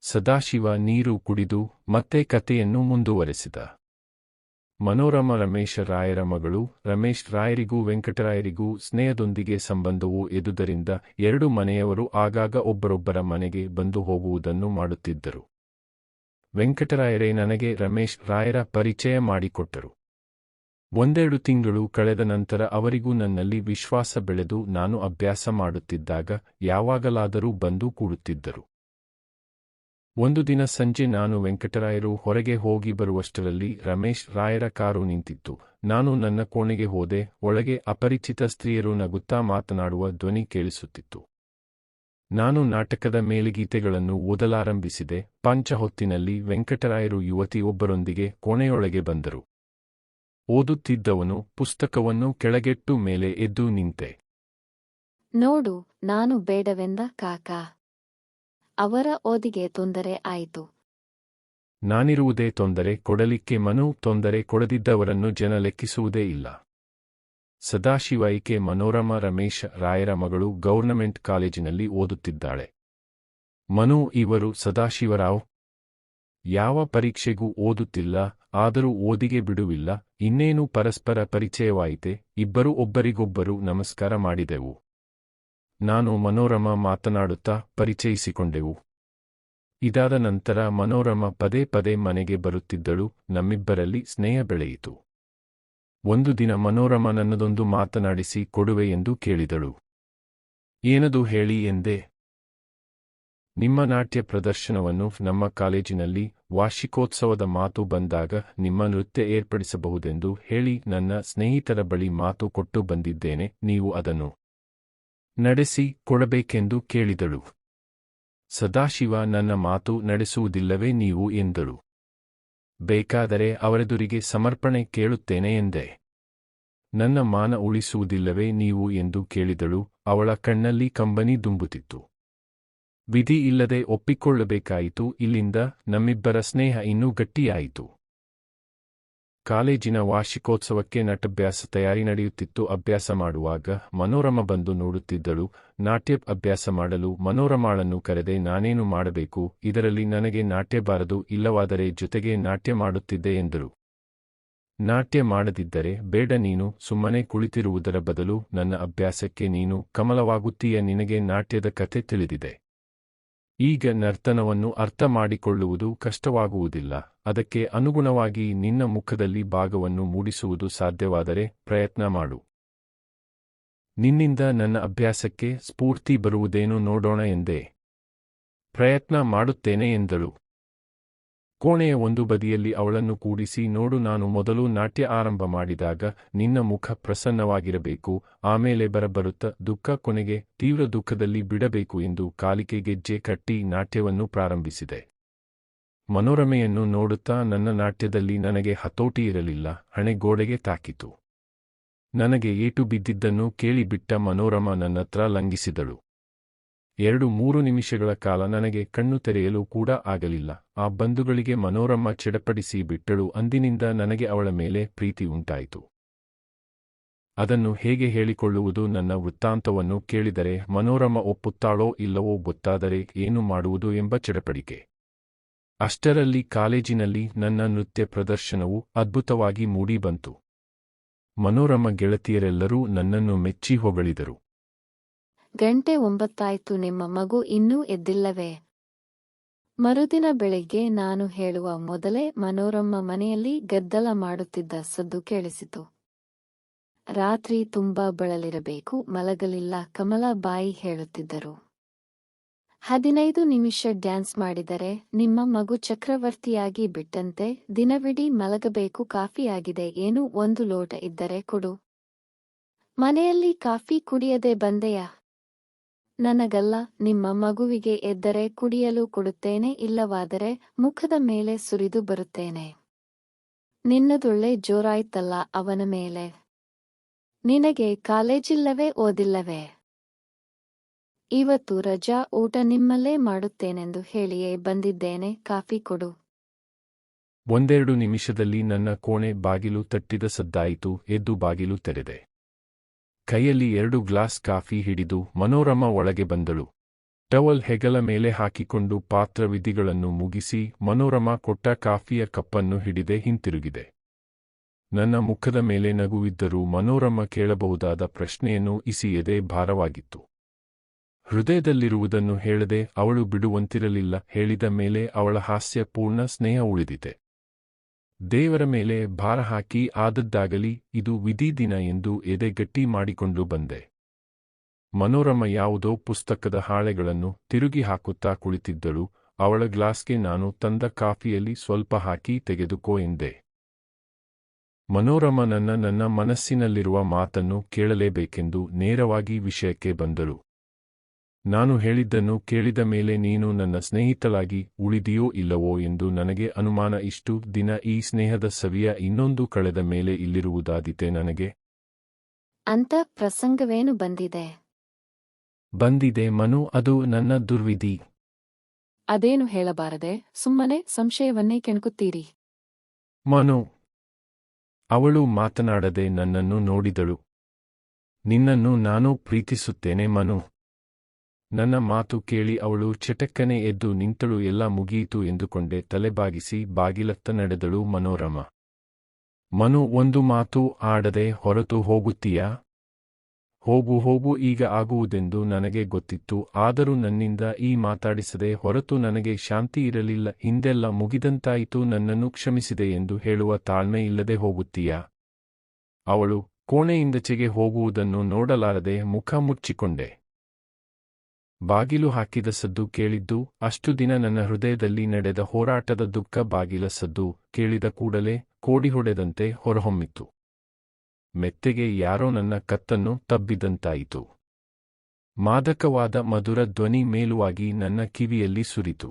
ಸದಾಶಿವ ನೀರು ಕುಡಿದು ಮತ್ತೆ ಕಥೆಯನ್ನು ಮುಂದುವರೆಸಿದ. ಮನೋರಮ ರಮೇಶ ರಾಯರ ಮಗಳು. ರಮೇಶ್ ರಾಯರಿಗೂ ವೆಂಕಟರಾಯರಿಗೂ ಸ್ನೇಹದೊಂದಿಗೆ ಸಂಬಂಧವು ಇದ್ದುದರಿಂದ ಎರಡು ಮನೆಯವರು ಆಗಾಗ ಒಬ್ಬರೊಬ್ಬರ ಮನೆಗೆ ಬಂದು ಹೋಗುವುದನ್ನು ಮಾಡುತ್ತಿದ್ದರು. ವೆಂಕಟರಾಯರೇ ನನಗೆ ರಮೇಶ್ ರಾಯರ ಪರಿಚಯ ಮಾಡಿಕೊಟ್ಟರು. ಒಂದೆರಡು ತಿಂಗಳು ಕಳೆದ ನಂತರ ಅವರಿಗೂ ನನ್ನಲ್ಲಿ ವಿಶ್ವಾಸ ಬೆಳೆದು ನಾನು ಅಭ್ಯಾಸ ಮಾಡುತ್ತಿದ್ದಾಗ ಯಾವಾಗಲಾದರೂ ಬಂದು ಕೂಡುತ್ತಿದ್ದರು. ಒಂದು ದಿನ ಸಂಜೆ ನಾನು ವೆಂಕಟರಾಯರು ಹೊರಗೆ ಹೋಗಿ ಬರುವಷ್ಟರಲ್ಲಿ ರಮೇಶ್ ರಾಯರ ಕಾರು ನಿಂತಿತ್ತು. ನಾನು ನನ್ನ ಕೋಣೆಗೆ ಹೋದೆ. ಒಳಗೆ ಅಪರಿಚಿತ ಸ್ತ್ರೀಯರು ನಗುತ್ತಾ ಮಾತನಾಡುವ ಧ್ವನಿ ಕೇಳಿಸುತ್ತಿತ್ತು. ನಾನು ನಾಟಕದ ಮೇಲುಗೀತೆಗಳನ್ನು ಓದಲಾರಂಭಿಸಿದೆ. ಹೊತ್ತಿನಲ್ಲಿ ವೆಂಕಟರಾಯರು ಯುವತಿಯೊಬ್ಬರೊಂದಿಗೆ ಕೋಣೆಯೊಳಗೆ ಬಂದರು. ಓದುತ್ತಿದ್ದವನು ಪುಸ್ತಕವನ್ನು ಕೆಳಗೆಟ್ಟು ಮೇಲೆ ಎದ್ದು ನಿಂತೆ. ನೋಡು, ನಾನು ಬೇಡವೆಂದ ಕಾಕಾ. ಅವರ ಓದಿಗೆ ತೊಂದರೆ ಆಯಿತು. ನಾನಿರುವುದೇ ತೊಂದರೆ ಕೊಡಲಿಕ್ಕೆ. ಮನು ತೊಂದರೆ ಕೊಡದಿದ್ದವರನ್ನು ಜನ ಲೆಕ್ಕಿಸುವುದೇ ಇಲ್ಲ. ಸದಾಶಿವ ಈಕೆ ಮನೋರಮ ರಮೇಶ ರಾಯರ ಮಗಳು ಗೌರ್ನಮೆಂಟ್ ಕಾಲೇಜಿನಲ್ಲಿ ಓದುತ್ತಿದ್ದಾಳೆ. ಮನು ಇವರು ಸದಾಶಿವರಾವ್. ಯಾವ ಪರೀಕ್ಷೆಗೂ ಓದುತ್ತಿಲ್ಲ, ಆದರೂ ಓದಿಗೆ ಬಿಡುವಿಲ್ಲ. ಇನ್ನೇನು ಪರಸ್ಪರ ಪರಿಚಯವಾಯಿತೆ. ಇಬ್ಬರೂ ಒಬ್ಬರಿಗೊಬ್ಬರು ನಮಸ್ಕಾರ ಮಾಡಿದೆವು. ನಾನು ಮನೋರಮ ಮಾತನಾಡುತ್ತಾ ಪರಿಚಯಿಸಿಕೊಂಡೆವು. ಇದಾದ ನಂತರ ಮನೋರಮ ಪದೇ ಪದೇ ಮನೆಗೆ ಬರುತ್ತಿದ್ದಳು. ನಮ್ಮಿಬ್ಬರಲ್ಲಿ ಸ್ನೇಹ ಬೆಳೆಯಿತು. ಒಂದು ದಿನ ಮನೋರಮ ನನ್ನದೊಂದು ಮಾತನಾಡಿಸಿ ಕೊಡುವೆ ಎಂದು ಕೇಳಿದಳು. ಏನದು ಹೇಳಿ ಎಂದೆ. ನಿಮ್ಮ ನಾಟ್ಯ ಪ್ರದರ್ಶನವನ್ನು ನಮ್ಮ ಕಾಲೇಜಿನಲ್ಲಿ ವಾರ್ಷಿಕೋತ್ಸವದ ಮಾತು ಬಂದಾಗ ನಿಮ್ಮ ನೃತ್ಯ ಏರ್ಪಡಿಸಬಹುದೆಂದು ಹೇಳಿ ನನ್ನ ಸ್ನೇಹಿತರ ಬಳಿ ಮಾತು ಕೊಟ್ಟು ಬಂದಿದ್ದೇನೆ. ನೀವು ಅದನ್ನು ನಡೆಸಿ ಕೊಡಬೇಕೆಂದು ಕೇಳಿದಳು. ಸದಾಶಿವ ನನ್ನ ಮಾತು ನಡೆಸುವುದಿಲ್ಲವೇ ನೀವು ಎಂದಳು. ಬೇಕಾದರೆ ಅವರೆದುರಿಗೆ ಸಮರ್ಪಣೆ ಕೇಳುತ್ತೇನೆ ಎಂದೆ. ನನ್ನ ಮಾನ ಉಳಿಸುವುದಿಲ್ಲವೇ ನೀವು ಎಂದು ಕೇಳಿದಳು. ಅವಳ ಕಣ್ಣಲ್ಲಿ ಕಂಬನಿ ದುಂಬುತ್ತಿತ್ತು. ವಿಧಿ ಇಲ್ಲದೆ ಒಪ್ಪಿಕೊಳ್ಳಬೇಕಾಯಿತು. ಇಲ್ಲಿಂದ ನಮ್ಮಿಬ್ಬರ ಸ್ನೇಹ ಇನ್ನೂ ಗಟ್ಟಿಯಾಯಿತು. ಕಾಲೇಜಿನ ವಾರ್ಷಿಕೋತ್ಸವಕ್ಕೆ ನಟಭ್ಯಾಸ ತಯಾರಿ ನಡೆಯುತ್ತಿತ್ತು. ಅಭ್ಯಾಸ ಮಾಡುವಾಗ ಮನೋರಮ ಬಂದು ನೋಡುತ್ತಿದ್ದಳು. ನಾಟ್ಯ ಅಭ್ಯಾಸ ಮಾಡಲು ಮನೋರಮಾಳನ್ನು ಕರೆದೆ. ನಾನೇನು ಮಾಡಬೇಕು? ಇದರಲ್ಲಿ ನನಗೆ ನಾಟ್ಯ ಬಾರದು. ಇಲ್ಲವಾದರೆ ಜೊತೆಗೆ ನಾಟ್ಯ ಮಾಡುತ್ತಿದ್ದೆ ಎಂದಳು. ನಾಟ್ಯ ಮಾಡದಿದ್ದರೆ ಬೇಡ. ನೀನು ಸುಮ್ಮನೆ ಕುಳಿತಿರುವುದರ ಬದಲು ನನ್ನ ಅಭ್ಯಾಸಕ್ಕೆ ನೀನು ಕಮಲವಾಗುತ್ತೀಯ. ನಿನಗೆ ನಾಟ್ಯದ ಕಥೆ ತಿಳಿದಿದೆ. ಈಗ ನರ್ತನವನ್ನು ಅರ್ಥ ಮಾಡಿಕೊಳ್ಳುವುದು ಕಷ್ಟವಾಗುವುದಿಲ್ಲ. ಅದಕ್ಕೆ ಅನುಗುಣವಾಗಿ ನಿನ್ನ ಮುಖದಲ್ಲಿ ಭಾಗವನ್ನು ಮೂಡಿಸುವುದು ಸಾಧ್ಯವಾದರೆ ಪ್ರಯತ್ನ ಮಾಡು. ನಿನ್ನಿಂದ ನನ್ನ ಅಭ್ಯಾಸಕ್ಕೆ ಸ್ಫೂರ್ತಿ ಬರುವುದೇನು ನೋಡೋಣ ಎಂದೆ. ಪ್ರಯತ್ನ ಮಾಡುತ್ತೇನೆ ಎಂದಳು. ಕೋಣೆಯ ಒಂದು ಬದಿಯಲ್ಲಿ ಅವಳನ್ನು ಕೂಡಿಸಿ, ನೋಡು, ನಾನು ಮೊದಲು ನಾಟ್ಯ ಆರಂಭ ಮಾಡಿದಾಗ ನಿನ್ನ ಮುಖ ಪ್ರಸನ್ನವಾಗಿರಬೇಕು. ಆಮೇಲೆ ಬರಬರುತ್ತ ದುಃಖ, ಕೊನೆಗೆ ತೀವ್ರ ದುಃಖದಲ್ಲಿ ಬಿಡಬೇಕು ಎಂದು ಕಾಲಿಗೆ ಗೆಜ್ಜೆ ಕಟ್ಟಿ ನಾಟ್ಯವನ್ನು ಪ್ರಾರಂಭಿಸಿದೆ. ಮನೋರಮೆಯನ್ನು ನೋಡುತ್ತಾ ನನ್ನ ನಾಟ್ಯದಲ್ಲಿ ನನಗೆ ಹತೋಟಿ ಇರಲಿಲ್ಲ. ಹಣೆಗೋಡೆಗೆ ತಾಕಿತು. ನನಗೆ ಏಟು ಬಿದ್ದಿದ್ದನ್ನು ಕೇಳಿಬಿಟ್ಟ ಮನೋರಮ ನನ್ನತ್ರ ಲಂಘಿಸಿದಳು. 2-3 ನಿಮಿಷಗಳ ಕಾಲ ನನಗೆ ಕಣ್ಣು ತೆರೆಯಲು ಕೂಡ ಆಗಲಿಲ್ಲ. ಆ ಬಂಧುಗಳಿಗೆ ಮನೋರಮ ಚಡಪಡಿಸಿ ಬಿಟ್ಟಳು. ಅಂದಿನಿಂದ ನನಗೆ ಅವಳ ಮೇಲೆ ಪ್ರೀತಿ ಉಂಟಾಯಿತು. ಅದನ್ನು ಹೇಗೆ ಹೇಳಿಕೊಳ್ಳುವುದು? ನನ್ನ ವೃತ್ತಾಂತವನ್ನು ಕೇಳಿದರೆ ಮನೋರಮ ಒಪ್ಪುತ್ತಾಳೋ ಇಲ್ಲವೋ ಗೊತ್ತಾದರೆ ಏನು ಮಾಡುವುದು ಎಂಬ ಚಡಪಡಿಕೆ. ಅಷ್ಟರಲ್ಲಿ ಕಾಲೇಜಿನಲ್ಲಿ ನನ್ನ ನೃತ್ಯ ಪ್ರದರ್ಶನವು ಅದ್ಭುತವಾಗಿ ಮೂಡಿಬಂತು. ಮನೋರಮ ಗೆಳತಿಯರೆಲ್ಲರೂ ನನ್ನನ್ನು ಮೆಚ್ಚಿ ಹೊಗಳಿದರು. ಗಂಟೆ 9 ನಿಮ್ಮ ಮಗು ಇನ್ನೂ ಎದ್ದಿಲ್ಲವೇ? ಮರುದಿನ ಬೆಳಿಗ್ಗೆ ನಾನು ಹೇಳುವ ಮೊದಲೇ ಮನೋರಮ್ಮ ಮನೆಯಲ್ಲಿ ಗದ್ದಲ ಮಾಡುತ್ತಿದ್ದ ಸದ್ದು ಕೇಳಿಸಿತು. ರಾತ್ರಿ ತುಂಬಾ ಬಳಲಿರಬೇಕು, ಮಲಗಲಿಲ್ಲ. ಕಮಲಾ ಬಾಯಿ ಹೇಳುತ್ತಿದ್ದರು. 15 ನಿಮಿಷ ಡ್ಯಾನ್ಸ್ ಮಾಡಿದರೆ ನಿಮ್ಮ ಮಗು ಚಕ್ರವರ್ತಿಯಾಗಿ ಬಿಟ್ಟಂತೆ. ದಿನವಿಡೀ ಮಲಗಬೇಕು. ಕಾಫಿ ಆಗಿದೆ ಏನು? 1 ಲೋಟ ಇದ್ದರೆ ಕೊಡು. ಮನೆಯಲ್ಲಿ ಕಾಫಿ ಕುಡಿಯದೆ ಬಂದೆಯಾ? ನನಗಲ್ಲ, ನಿಮ್ಮ ಮಗುವಿಗೆ. ಎದ್ದರೆ ಕುಡಿಯಲು ಕೊಡುತ್ತೇನೆ, ಇಲ್ಲವಾದರೆ ಮುಖದ ಮೇಲೆ ಸುರಿದು ಬರುತ್ತೇನೆ. ನಿನ್ನದೊಳ್ಳೆ ಜೋರಾಯ್ತಲ್ಲ ಅವನ ಮೇಲೆ. ನಿನಗೆ ಕಾಲೇಜಿಲ್ಲವೇ, ಓದಿಲ್ಲವೇ? ಇವತ್ತು ರಜಾ, ಊಟ ನಿಮ್ಮಲ್ಲೇ ಮಾಡುತ್ತೇನೆಂದು ಹೇಳಿಯೇ ಬಂದಿದ್ದೇನೆ. ಕಾಫಿ ಕೊಡು. 1-2 ನಿಮಿಷದಲ್ಲಿ ನನ್ನ ಕೋಣೆ ಬಾಗಿಲು ತಟ್ಟಿದ ಸದ್ದಾಯಿತು. ಎದ್ದು ಬಾಗಿಲು ತೆರೆದೆ. ಕೈಯಲ್ಲಿ 2 ಗ್ಲಾಸ್ ಕಾಫಿ ಹಿಡಿದು ಮನೋರಮ ಒಳಗೆ ಬಂದಳು. ಟವಲ್ ಹೆಗಲ ಮೇಲೆ ಹಾಕಿಕೊಂಡು ಪಾತ್ರವಿಧಿಗಳನ್ನು ಮುಗಿಸಿ ಮನೋರಮಾ ಕೊಟ್ಟ ಕಾಫಿಯ ಕಪ್ಪನ್ನು ಹಿಡಿದೇ ಹಿಂತಿರುಗಿದೆ. ನನ್ನ ಮುಖದ ಮೇಲೆ ನಗುವಿದ್ದರೂ ಮನೋರಮಾ ಕೇಳಬಹುದಾದ ಪ್ರಶ್ನೆಯನ್ನು ಇಸಿಯದೆ ಭಾರವಾಗಿತ್ತು. ಹೃದಯದಲ್ಲಿರುವುದನ್ನು ಹೇಳದೆ ಅವಳು ಬಿಡುವಂತಿರಲಿಲ್ಲ. ಹೇಳಿದ ಮೇಲೆ ಅವಳ ಹಾಸ್ಯಪೂರ್ಣ ಸ್ನೇಹ ಉಳಿದಿದೆ. ದೇವರ ಮೇಲೆ ಭಾರ ಹಾಕಿ ಆದದ್ದಾಗಲಿ, ಇದು ವಿಧಿ ದಿನ ಎಂದು ಎದೆ ಗಟ್ಟಿ ಮಾಡಿಕೊಂಡು ಬಂದೆ. ಮನೋರಮಾ ಯಾವುದೋ ಪುಸ್ತಕದ ಹಾಳೆಗಳನ್ನು ತಿರುಗಿ ಹಾಕುತ್ತಾ ಕುಳಿತಿದ್ದಳು. ಅವಳ ಗ್ಲಾಸ್ಗೆ ನಾನು ತಂದ ಕಾಫಿಯಲ್ಲಿ ಸ್ವಲ್ಪ ಹಾಕಿ ತೆಗೆದುಕೋ ಎಂದೆ. ಮನೋರಮಾ ನನ್ನ ಮನಸ್ಸಿನಲ್ಲಿರುವ ಮಾತನ್ನು ಕೇಳಲೇಬೇಕೆಂದು ನೇರವಾಗಿ ವಿಷಯಕ್ಕೆ ಬಂದಳು. ನಾನು ಹೇಳಿದ್ದನ್ನು ಕೇಳಿದ ಮೇಲೆ ನೀನು ನನ್ನ ಸ್ನೇಹಿತಳಾಗಿ ಉಳಿದಿಯೋ ಇಲ್ಲವೋ ಎಂದು ನನಗೆ ಅನುಮಾನ. ಇಷ್ಟು ದಿನ ಈ ಸ್ನೇಹದ ಸವಿಯ ಇನ್ನೊಂದು ಕಳೆದ ಮೇಲೆ ಇಲ್ಲಿರುವುದಾದೀತೆ ನನಗೆ. ಅಂತ ಪ್ರಸಂಗವೇನು ಬಂದಿದೆ? ಬಂದಿದೆ ಮನು, ಅದು ನನ್ನ ದುರ್ವಿಧಿ. ಅದೇನು ಹೇಳಬಾರದೆ, ಸುಮ್ಮನೆ ಸಂಶಯವನ್ನೇ ಕೆಣಕುತ್ತೀರಿ. ಮನು. ಅವಳು ಮಾತನಾಡದೆ ನನ್ನನ್ನು ನೋಡಿದಳು. ನಿನ್ನನ್ನು ನಾನು ಪ್ರೀತಿಸುತ್ತೇನೆ ಮನು. ನನ್ನ ಮಾತು ಕೇಳಿ ಅವಳು ಚಟಕ್ಕನೆ ಎದ್ದು ನಿಂತಳು. ಎಲ್ಲ ಮುಗಿಯಿತು ಎಂದುಕೊಂಡೆ. ತಲೆಬಾಗಿಸಿ ಬಾಗಿಲತ್ತ ನಡೆದಳು ಮನೋರಮಾ. ಮನು ಒಂದು ಮಾತು ಆಡದೆ ಹೊರತು ಹೋಗುತ್ತೀಯಾ? ಹೋಗು, ಈಗ ಆಗುವುದೆಂದು ನನಗೆ ಗೊತ್ತಿತ್ತು. ಆದರೂ ನನ್ನಿಂದ ಈ ಮಾತಾಡಿಸದೆ ಹೊರತು ನನಗೆ ಶಾಂತಿ ಇರಲಿಲ್ಲ. ಹಿಂದೆಲ್ಲ ಮುಗಿದಂತಾಯಿತು, ನನ್ನನ್ನು ಕ್ಷಮಿಸಿದೆ ಎಂದು ಹೇಳುವ ತಾಳ್ಮೆ ಇಲ್ಲದೆ ಹೋಗುತ್ತೀಯಾ? ಅವಳು ಕೋಣೆಯಿಂದಚೆಗೆ ಹೋಗುವುದನ್ನು ನೋಡಲಾರದೆ ಮುಖ ಮುಚ್ಚಿಕೊಂಡೆ. ಬಾಗಿಲು ಹಾಕಿದ ಸದ್ದು ಕೇಳಿದ್ದು. ಅಷ್ಟು ದಿನ ನನ್ನ ಹೃದಯದಲ್ಲಿ ನಡೆದ ಹೋರಾಟದ ದುಃಖ ಬಾಗಿಲ ಸದ್ದು ಕೇಳಿದ ಕೂಡಲೇ ಕೋಡಿಹೊಡೆದಂತೆ ಹೊರಹೊಮ್ಮಿತು. ಮೆತ್ತೆಗೆ ಯಾರೋ ನನ್ನ ಕತ್ತನ್ನು ತಬ್ಬಿದಂತಾಯಿತು. ಮಾದಕವಾದ ಮಧುರ ಧ್ವನಿ ಮೇಲುವಾಗಿ ನನ್ನ ಕಿವಿಯಲ್ಲಿ ಸುರಿತು.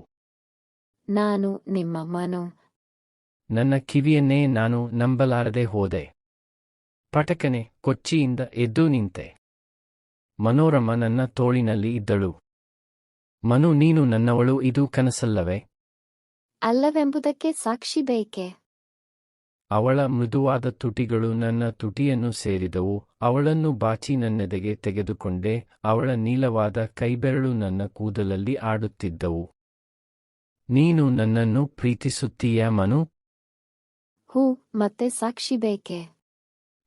ನಾನು ನಿಮ್ಮ ಮನು. ನನ್ನ ಕಿವಿಯನ್ನೇ ನಾನು ನಂಬಲಾರದೆ ಹೋದೆ. ಪಟಕನೆ ಕೊಚ್ಚಿಯಿಂದ ಎದ್ದು ನಿಂತೆ. ಮನೋರಮಾ ನನ್ನ ತೋಳಿನಲ್ಲಿ ಇದ್ದಳು. ಮನು, ನೀನು ನನ್ನವಳು, ಇದು ಕನಸಲ್ಲವೇ? ಅಲ್ಲವೆಂಬುದಕ್ಕೆ ಸಾಕ್ಷಿ ಬೇಕೆ? ಅವಳ ಮೃದುವಾದ ತುಟಿಗಳು ನನ್ನ ತುಟಿಯನ್ನು ಸೇರಿದವು. ಅವಳನ್ನು ಬಾಚಿ ನನ್ನೆದೆಗೆ ತೆಗೆದುಕೊಂಡೆ. ಅವಳ ನೀಲವಾದ ಕೈಬೆರಳು ನನ್ನ ಕೂದಲಲ್ಲಿ ಆಡುತ್ತಿದ್ದವು. ನೀನು ನನ್ನನ್ನು ಪ್ರೀತಿಸುತ್ತೀಯಾ ಮನು? ಹೂ, ಮತ್ತೆ ಸಾಕ್ಷಿ ಬೇಕೆ?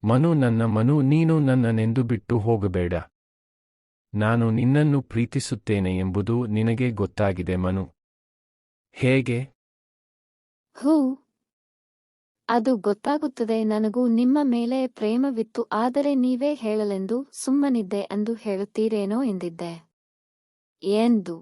ಮನು, ನನ್ನ ಮನು, ನೀನು ನನ್ನನ್ನೆಂದು ಬಿಟ್ಟು ಹೋಗಬೇಡ. ನಾನು ನಿನ್ನನ್ನು ಪ್ರೀತಿಸುತ್ತೇನೆ ಎಂಬುದು ನಿನಗೆ ಗೊತ್ತಾಗಿದೆ ಮನು. ಹೇಗೆ? ಹೂ, ಅದು ಗೊತ್ತಾಗುತ್ತದೆ. ನನಗೂ ನಿಮ್ಮ ಮೇಲೆ ಪ್ರೇಮವಿತ್ತು, ಆದರೆ ನೀವೇ ಹೇಳಲೆಂದು ಸುಮ್ಮನಿದ್ದೆ ಎಂದು ಹೇಳುತ್ತೀರೇನೋ ಎಂದಿದ್ದೆ. ಎಂದು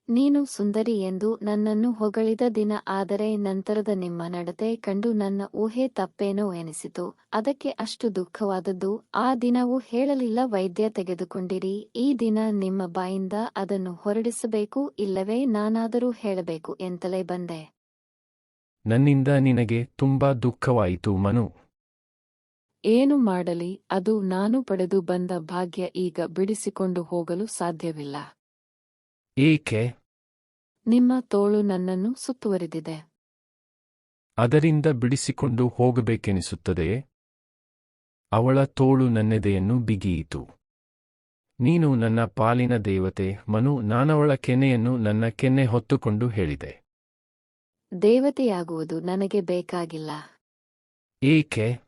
ನೀನು ಸುಂದರಿ ಎಂದು ನನ್ನನ್ನು ಹೊಗಳಿದ ದಿನ. ಆದರೆ ನಂತರದ ನಿಮ್ಮ ನಡತೆ ಕಂಡು ನನ್ನ ಊಹೆ ತಪ್ಪೇನೋ ಎನಿಸಿತು. ಅದಕ್ಕೆ ಅಷ್ಟು ದುಃಖವಾದದ್ದು. ಆ ದಿನವೂ ಹೇಳಲಿಲ್ಲ, ವೈದ್ಯ ತೆಗೆದುಕೊಂಡಿರಿ. ಈ ದಿನ ನಿಮ್ಮ ಬಾಯಿಂದ ಅದನ್ನು ಹೊರಡಿಸಬೇಕು, ಇಲ್ಲವೇ ನಾನಾದರೂ ಹೇಳಬೇಕು ಎಂತಲೇ ಬಂದೆ. ನನ್ನಿಂದ ನಿನಗೆ ತುಂಬಾ ದುಃಖವಾಯಿತು ಮನು. ಏನು ಮಾಡಲಿ, ಅದು ನಾನು ಪಡೆದು ಬಂದ ಭಾಗ್ಯ. ಈಗ ಬಿಡಿಸಿಕೊಂಡು ಹೋಗಲು ಸಾಧ್ಯವಿಲ್ಲ. ಏಕೆ? ನಿಮ್ಮ ತೋಳು ನನ್ನನ್ನು ಸುತ್ತುವರಿದಿದೆ. ಅದರಿಂದ ಬಿಡಿಸಿಕೊಂಡು ಹೋಗಬೇಕೆನಿಸುತ್ತದೆಯೇ? ಅವಳ ತೋಳು ನನ್ನೆದೆಯನ್ನು ಬಿಗಿಯಿತು. ನೀನು ನನ್ನ ಪಾಲಿನ ದೇವತೆ ಮನು. ನಾನವಳ ಕೆನ್ನೆಯನ್ನು ನನ್ನ ಕೆನ್ನೆ ಹೊತ್ತುಕೊಂಡು ಹೇಳಿದೆ. ದೇವತೆಯಾಗುವುದು ನನಗೆ ಬೇಕಾಗಿಲ್ಲ. ಏಕೆ?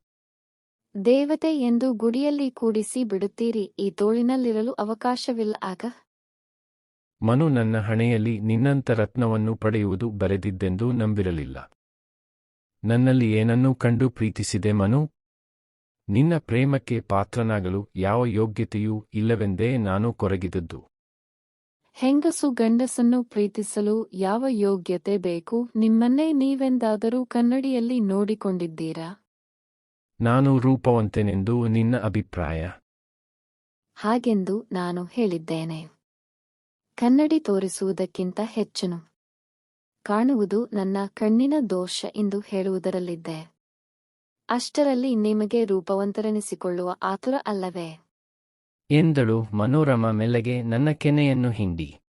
ದೇವತೆ ಎಂದು ಗುಡಿಯಲ್ಲಿ ಕೂಡಿಸಿ ಬಿಡುತ್ತೀರಿ, ಈ ತೋಳಿನಲ್ಲಿರಲು ಅವಕಾಶವಿಲ್ಲ ಆಗ? ಮನು, ನನ್ನ ಹಣೆಯಲ್ಲಿ ನಿನ್ನಂಥ ರತ್ನವನ್ನು ಪಡೆಯುವುದು ಬರೆದಿದ್ದೆಂದು ನಂಬಿರಲಿಲ್ಲ. ನನ್ನಲ್ಲಿ ಏನನ್ನೂ ಕಂಡು ಪ್ರೀತಿಸಿದೆ ಮನು. ನಿನ್ನ ಪ್ರೇಮಕ್ಕೆ ಪಾತ್ರನಾಗಲು ಯಾವ ಯೋಗ್ಯತೆಯೂ ಇಲ್ಲವೆಂದೇ ನಾನು ಕೊರಗಿದದ್ದು. ಹೆಂಗಸು ಗಂಡಸನ್ನು ಪ್ರೀತಿಸಲು ಯಾವ ಯೋಗ್ಯತೆ ಬೇಕು? ನಿಮ್ಮನ್ನೇ ನೀವೆಂದಾದರೂ ಕನ್ನಡಿಯಲ್ಲಿ ನೋಡಿಕೊಂಡಿದ್ದೀರಾ? ನಾನು ರೂಪವಂತೆನೆಂದು ನಿನ್ನ ಅಭಿಪ್ರಾಯ? ಹಾಗೆಂದು ನಾನು ಹೇಳಿದ್ದೇನೆ. ಕನ್ನಡಿ ತೋರಿಸುವುದಕ್ಕಿಂತ ಹೆಚ್ಚನು ಕಾಣುವುದು ನನ್ನ ಕಣ್ಣಿನ ದೋಷ ಎಂದು ಹೇಳುವುದರಲ್ಲಿದ್ದೆ. ಅಷ್ಟರಲ್ಲಿ ನಿಮಗೆ ರೂಪವಂತರೆನಿಸಿಕೊಳ್ಳುವ ಆತುರ ಅಲ್ಲವೇ? ಎಂದಳು ಮನೋರಮಾ ಮೆಲ್ಲಗೆ ನನ್ನ ಕೆನ್ನೆಯನ್ನು ಹಿಂಡಿ.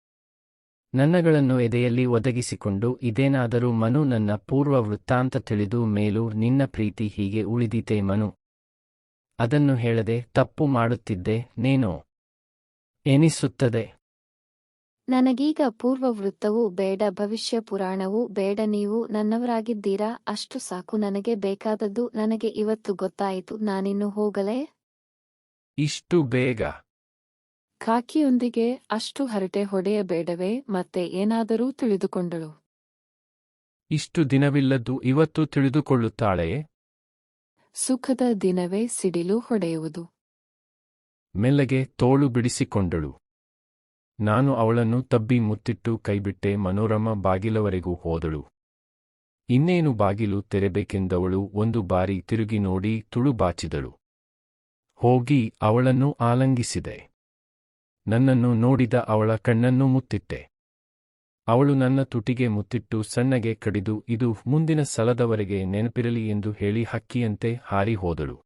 ನನ್ನಗಳನ್ನು ಎದೆಯಲ್ಲಿ ಒದಗಿಸಿಕೊಂಡು, ಇದೇನಾದರೂ ಮನು, ನನ್ನ ಪೂರ್ವ ವೃತ್ತಾಂತ ತಿಳಿದು ಮೇಲೂ ನಿನ್ನ ಪ್ರೀತಿ ಹೀಗೆ ಉಳಿದೀತೆ ಮನು? ಅದನ್ನು ಹೇಳದೆ ತಪ್ಪು ಮಾಡುತ್ತಿದ್ದೆ ನೇನೋ ಎನಿಸುತ್ತದೆ. ನನಗೀಗ ಪೂರ್ವವೃತ್ತವೂ ಬೇಡ, ಭವಿಷ್ಯ ಪುರಾಣವೂ ಬೇಡ. ನೀವು ನನ್ನವರಾಗಿದ್ದೀರಾ, ಅಷ್ಟು ಸಾಕು. ನನಗೆ ಬೇಕಾದದ್ದು ನನಗೆ ಇವತ್ತು ಗೊತ್ತಾಯಿತು. ನಾನಿನ್ನು ಹೋಗಲೇ? ಇಷ್ಟು ಬೇಗ? ಕಾಕಿಯೊಂದಿಗೆ ಅಷ್ಟು ಹರಟೆ ಹೊಡೆಯಬೇಡವೇ? ಮತ್ತೆ ಏನಾದರೂ ತಿಳಿದುಕೊಂಡಳು. ಇಷ್ಟು ದಿನವಿಲ್ಲದ್ದು ಇವತ್ತು ತಿಳಿದುಕೊಳ್ಳುತ್ತಾಳೆಯೇ? ಸುಖದ ದಿನವೇ ಸಿಡಿಲು ಹೊಡೆಯುವುದು. ಮೆಲ್ಲಗೆ ತೋಳು ಬಿಡಿಸಿಕೊಂಡಳು. ನಾನು ಅವಳನ್ನು ತಬ್ಬಿ ಮುತ್ತಿಟ್ಟು ಕೈಬಿಟ್ಟೆ. ಮನೋರಮ ಬಾಗಿಲವರೆಗೂ ಹೋದಳು. ಇನ್ನೇನು ಬಾಗಿಲು ತೆರೆಬೇಕೆಂದವಳು ಒಂದು ಬಾರಿ ತಿರುಗಿ ನೋಡಿ ತುಳು ಬಾಚಿದಳು. ಹೋಗಿ ಅವಳನ್ನು ಆಲಂಗಿಸಿದೆ. ನನ್ನನ್ನು ನೋಡಿದ ಅವಳ ಕಣ್ಣನ್ನು ಮುತ್ತಿಟ್ಟೆ. ಅವಳು ನನ್ನ ತುಟಿಗೆ ಮುತ್ತಿಟ್ಟು ಸಣ್ಣಗೆ ಕಡಿದು ಇದು ಮುಂದಿನ ಸಲದವರೆಗೆ ನೆನಪಿರಲಿ ಎಂದು ಹೇಳಿ ಹಕ್ಕಿಯಂತೆ ಹಾರಿ ಹೋದಳು.